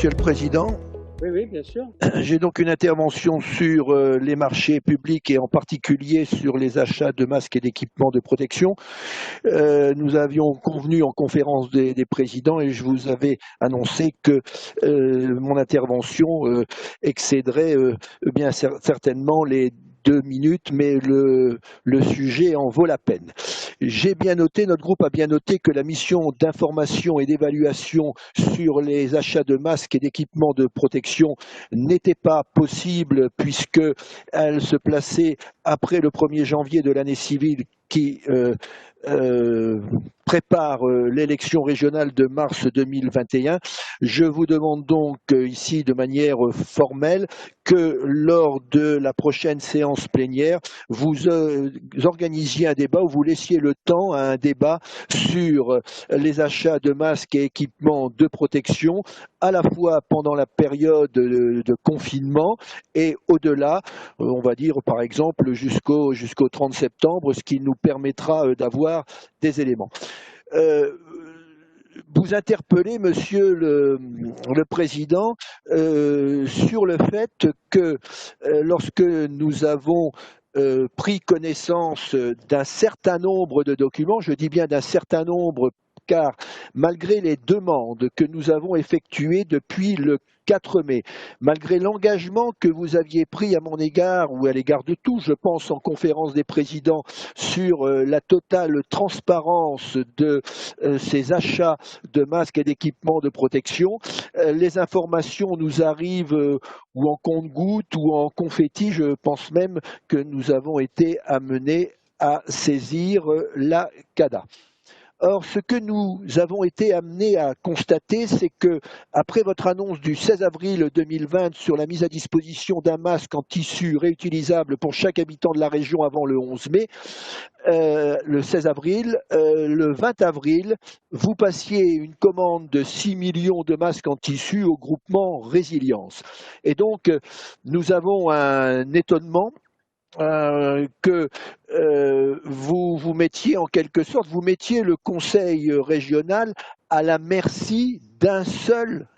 Monsieur le Président. Oui, oui, bien sûr. J'ai donc une intervention sur les marchés publics et en particulier sur les achats de masques et d'équipements de protection. Nous avions convenu en conférence des présidents et je vous avais annoncé que mon intervention excéderait bien certainement les 2 minutes, mais le sujet en vaut la peine. J'ai bien noté, notre groupe a bien noté que la mission d'information et d'évaluation sur les achats de masques et d'équipements de protection n'était pas possible puisqu'elle se plaçait après le 1er janvier de l'année civile qui prépare l'élection régionale de mars 2021. Je vous demande donc ici de manière formelle que lors de la prochaine séance plénière, vous organisiez un débat ou vous laissiez le temps à un débat sur les achats de masques et équipements de protection, à la fois pendant la période de confinement et au-delà, on va dire par exemple jusqu'au 30 septembre, ce qui nous permettra d'avoir des éléments. Vous interpellez, Monsieur le Président, sur le fait que lorsque nous avons pris connaissance d'un certain nombre de documents, je dis bien d'un certain nombre, car malgré les demandes que nous avons effectuées depuis le 4 mai, malgré l'engagement que vous aviez pris à mon égard ou à l'égard de tous, je pense en conférence des présidents, sur la totale transparence de ces achats de masques et d'équipements de protection, les informations nous arrivent ou en compte-gouttes ou en confetti. Je pense même que nous avons été amenés à saisir la CADA. Or, ce que nous avons été amenés à constater, c'est que, après votre annonce du 16 avril 2020 sur la mise à disposition d'un masque en tissu réutilisable pour chaque habitant de la région avant le 11 mai, le 16 avril, le 20 avril, vous passiez une commande de 6 millions de masques en tissu au groupement Résilience. Et donc, nous avons un étonnement que vous mettiez en quelque sorte, vous mettiez le conseil régional à la merci d'un seul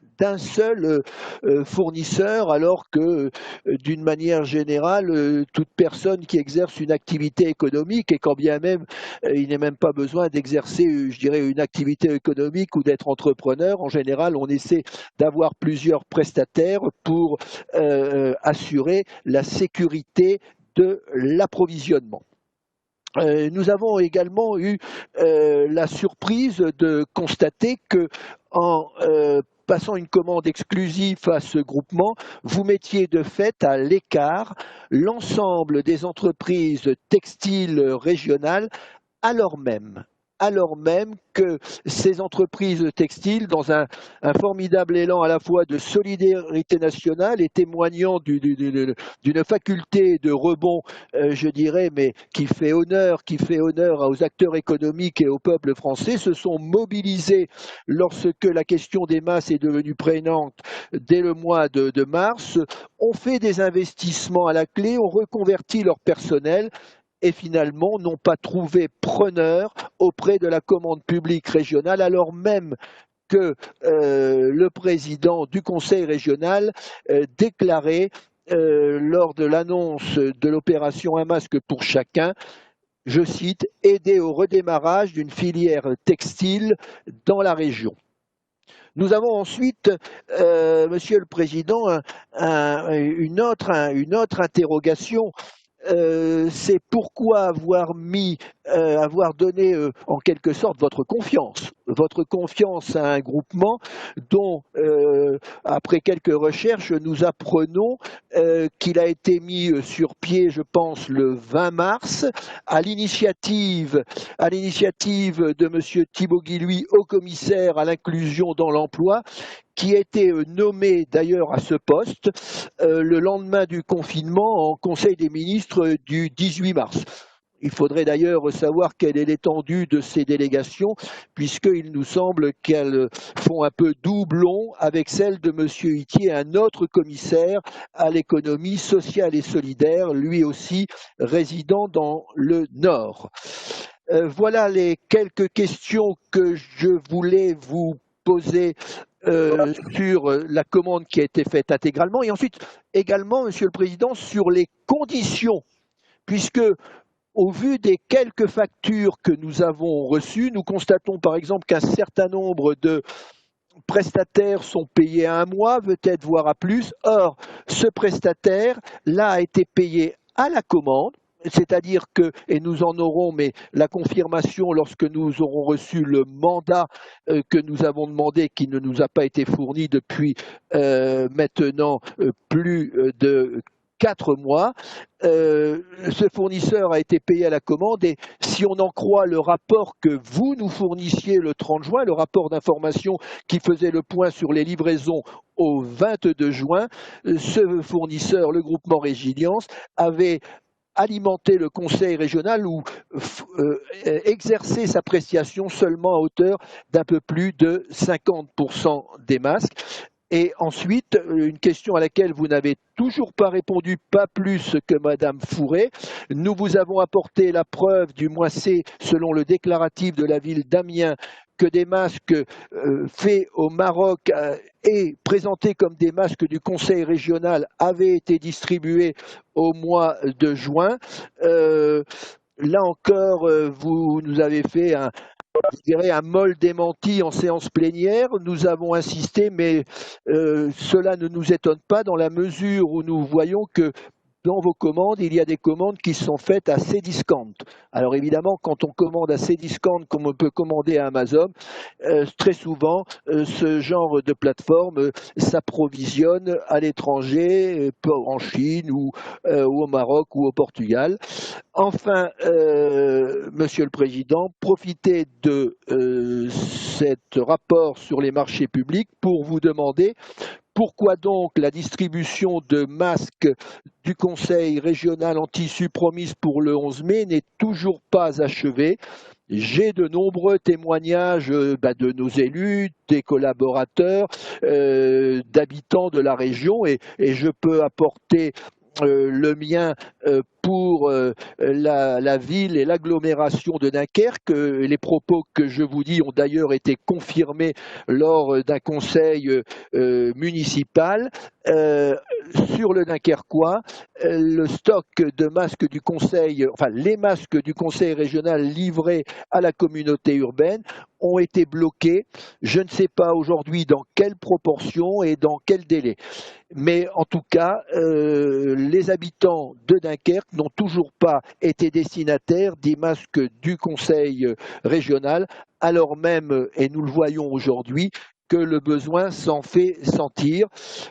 fournisseur, alors que d'une manière générale, toute personne qui exerce une activité économique, et quand bien même il n'est même pas besoin d'exercer, je dirais, une activité économique ou d'être entrepreneur, en général on essaie d'avoir plusieurs prestataires pour assurer la sécurité de l'approvisionnement. Nous avons également eu la surprise de constater que en passant une commande exclusive à ce groupement, vous mettiez de fait à l'écart l'ensemble des entreprises textiles régionales, alors même que ces entreprises textiles, dans un formidable élan à la fois de solidarité nationale et témoignant d'une faculté de rebond, je dirais, mais qui fait honneur aux acteurs économiques et au peuple français, se sont mobilisés lorsque la question des masses est devenue prégnante dès le mois de mars, ont fait des investissements à la clé, ont reconverti leur personnel, et finalement n'ont pas trouvé preneur auprès de la commande publique régionale, alors même que le président du conseil régional déclarait lors de l'annonce de l'opération Un masque pour chacun, je cite, « aider au redémarrage d'une filière textile dans la région ». Nous avons ensuite, Monsieur le Président, une autre interrogation. C'est pourquoi avoir donné en quelque sorte votre confiance à un groupement dont, après quelques recherches, nous apprenons qu'il a été mis sur pied, je pense, le 20 mars, à l'initiative de Monsieur Thibault Guilluy, haut commissaire à l'inclusion dans l'emploi, qui a été nommé d'ailleurs à ce poste le lendemain du confinement en Conseil des ministres du 18 mars. Il faudrait d'ailleurs savoir quelle est l'étendue de ces délégations, puisqu'il nous semble qu'elles font un peu doublon avec celle de M. Itier, un autre commissaire à l'économie sociale et solidaire, lui aussi résidant dans le Nord. Voilà les quelques questions que je voulais vous poser sur la commande qui a été faite intégralement et ensuite également, Monsieur le Président, sur les conditions, puisque au vu des quelques factures que nous avons reçues, nous constatons par exemple qu'un certain nombre de prestataires sont payés à un mois, peut-être voire à plus. Or, ce prestataire-là a été payé à la commande, c'est-à-dire que, et nous en aurons, mais la confirmation lorsque nous aurons reçu le mandat que nous avons demandé, qui ne nous a pas été fourni depuis maintenant plus de 4 mois. Ce fournisseur a été payé à la commande et si on en croit le rapport que vous nous fournissiez le 30 juin, le rapport d'information qui faisait le point sur les livraisons au 22 juin, ce fournisseur, le groupement Résilience, avait alimenter le conseil régional ou exercer sa appréciation seulement à hauteur d'un peu plus de 50% des masques. Et ensuite, une question à laquelle vous n'avez toujours pas répondu, pas plus que Madame Fourré. Nous vous avons apporté la preuve, du moins c'est selon le déclaratif de la ville d'Amiens, que des masques faits au Maroc et présentés comme des masques du Conseil régional avaient été distribués au mois de juin. Là encore, vous nous avez fait je dirais un molle démenti en séance plénière. Nous avons insisté, mais cela ne nous étonne pas dans la mesure où nous voyons que dans vos commandes, il y a des commandes qui sont faites à Cdiscount. Alors évidemment, quand on commande à Cdiscount, comme on peut commander à Amazon, très souvent, ce genre de plateforme s'approvisionne à l'étranger, en Chine ou au Maroc ou au Portugal. Enfin, Monsieur le Président, profitez de ce rapport sur les marchés publics pour vous demander pourquoi donc la distribution de masques du Conseil régional en tissu promise pour le 11 mai n'est toujours pas achevée. J'ai de nombreux témoignages de nos élus, des collaborateurs, d'habitants de la région et je peux apporter le mien pour la ville et l'agglomération de Dunkerque. Les propos que je vous dis ont d'ailleurs été confirmés lors d'un conseil municipal. Sur le Dunkerquois, le stock de masques du conseil, enfin les masques du conseil régional livrés à la communauté urbaine ont été bloqués. Je ne sais pas aujourd'hui dans quelle proportion et dans quel délai. Mais en tout cas, les habitants de Dunkerque n'ont toujours pas été destinataires des masques du conseil régional, alors même, et nous le voyons aujourd'hui, que le besoin s'en fait sentir.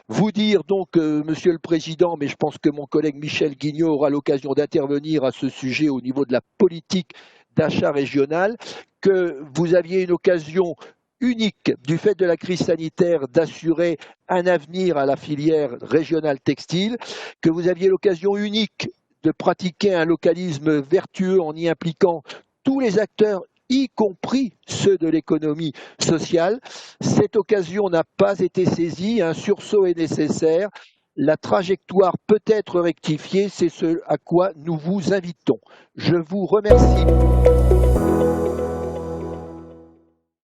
Vous dire donc, Monsieur le Président, mais je pense que mon collègue Michel Guignot aura l'occasion d'intervenir à ce sujet au niveau de la politique d'achat régional, que vous aviez une occasion unique du fait de la crise sanitaire d'assurer un avenir à la filière régionale textile, que vous aviez l'occasion unique de pratiquer un localisme vertueux en y impliquant tous les acteurs, y compris ceux de l'économie sociale. Cette occasion n'a pas été saisie, un sursaut est nécessaire. La trajectoire peut être rectifiée, c'est ce à quoi nous vous invitons. Je vous remercie.